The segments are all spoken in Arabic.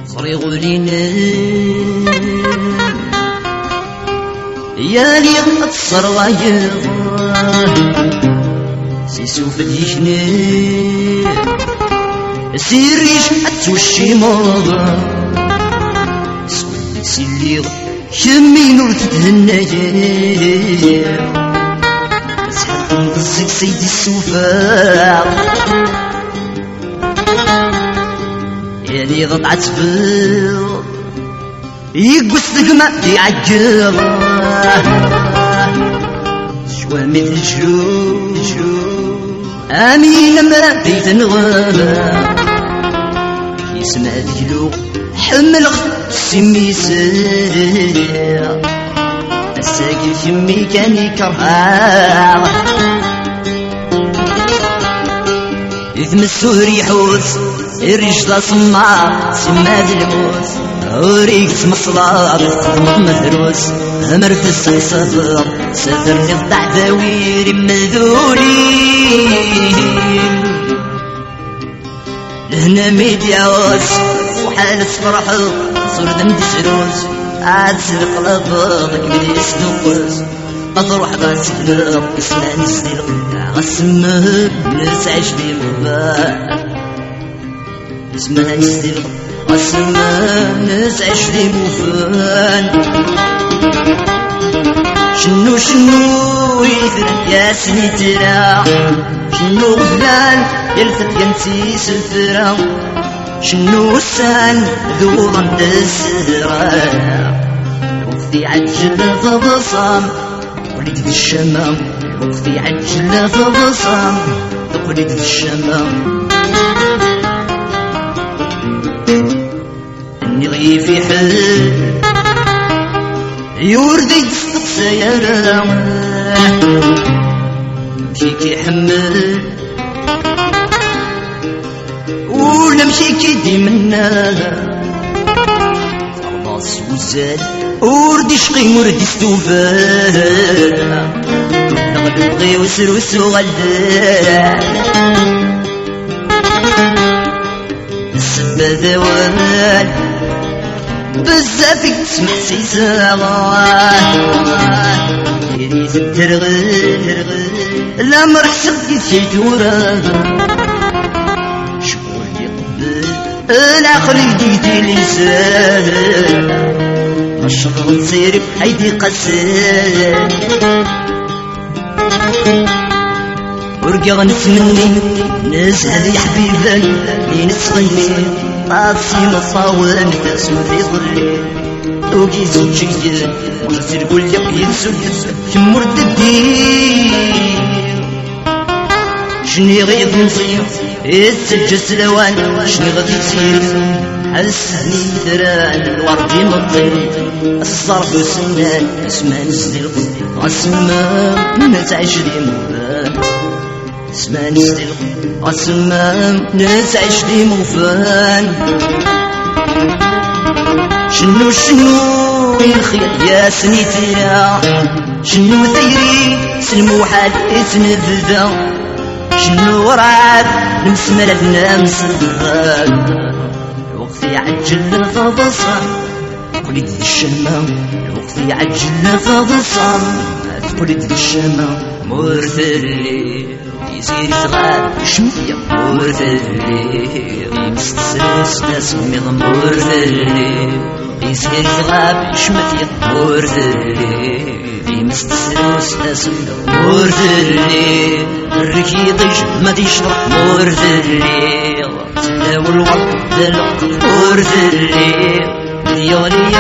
صريغ لينا يا لي قصر غاير سيسوف ديشنا سيريش أتوشي ماضا سيلي شمي نور تتهنى سحب نقصك سيدي السوفا يا لي ضطعت بيض يقصدك ما يعجب شوى مثل شو امين مرا بيت نغابة يسمع ذيلو حمل سمي سير الساقي شمي كان يكرها إذ مسوه ريحوس الرجل صماع سما ذي الموس عوريك مصلاب مهروس همر في الصحصفر سفر للضع ذوير مذولين لهنا ميدياوس وحال فرحو صور دم تسروس عاد سرق لبضك من يسنقوس أطروح غاس فلق اسمع نسلق غسمه نسعش بي مباح اسمع نسلق غسمه نسعش بي مفان شنو يثرن يا سني ترى شنو غزلان يلفت ينسيس الفرا شنو السان ذو ضمد السهرة وقتي عجل فبصام تقليد ذي الشمام وقتي عجل فبصام تقليد ذي الشمام اني غيفي حل يوردي تصدق سيارة مشيكي حمل ولا مشيكي دي منا فرضاس وزاد وردي شقي وردي ستوفان نغلب غي وسروس وغلدان السبا ذوال بزافك تسمح سيساغان يريد الترغل لا مرحسب في تورا شكون يقبل العقل يدي لسان الشغل تصير بحيدي قسان ورقا غنتمني ناس هذي حبيبا ينسغني طاسي مصاوم تسمى في ظلي وكي زوجي ورسل كل يقيسو كمر الدين شني غيظ نصير يتسجس لوان شني غادي يصير حسني دران الوردي مطير الصرف وسنان اسمع نزل غسمام ناس عشرين مفان اسمع نزل غسمام ناس عشرين مفان شنو يخيط يا سنيتنا شنو ثيري سلمو حال يتنفذا شنو ورعاد نمسمر لنا مسدغال وقتي عجل الفضصة تقليد الشمام الوقت يعجل فضصام تقليد الشمام مرثلي يسير يتغاب شمية مرثلي يمستسلس تسمي مرثلي يسير يتغاب شمية مرثلي يمستسلس تسمي مرثلي الركيض ما تشرح مرثلي تلاو الوقت دلق مرثلي ديالي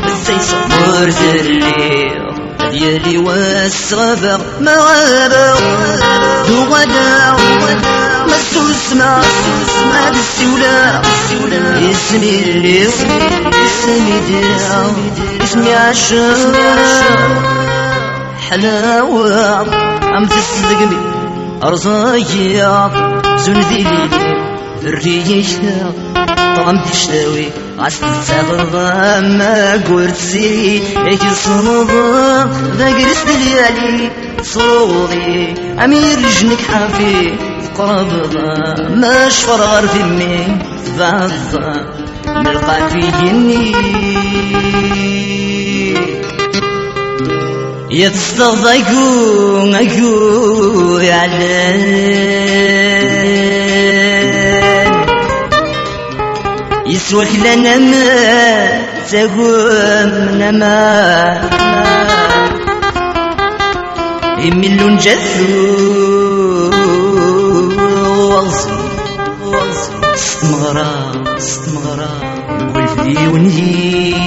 السيسة مرثلي ديالي والصغبة ما غابة دو غدا مسوس ما بالسولة اسمي اللي اسمي درا اسمي عشاق حلاوة عم تصدقني أرزايا زندي لي الريشة طعم تشتوي عسل تغضى ما قرسي هيك صنوضة ذا قرست ليالي صوغي أمير جنك حافي قربضة ما شفر في مي فضة ملقى في جني يتصدى أكو يعلن يسوك لنا ما تقوم نما يملون جثو وغزي استمغرا نقول في ونجي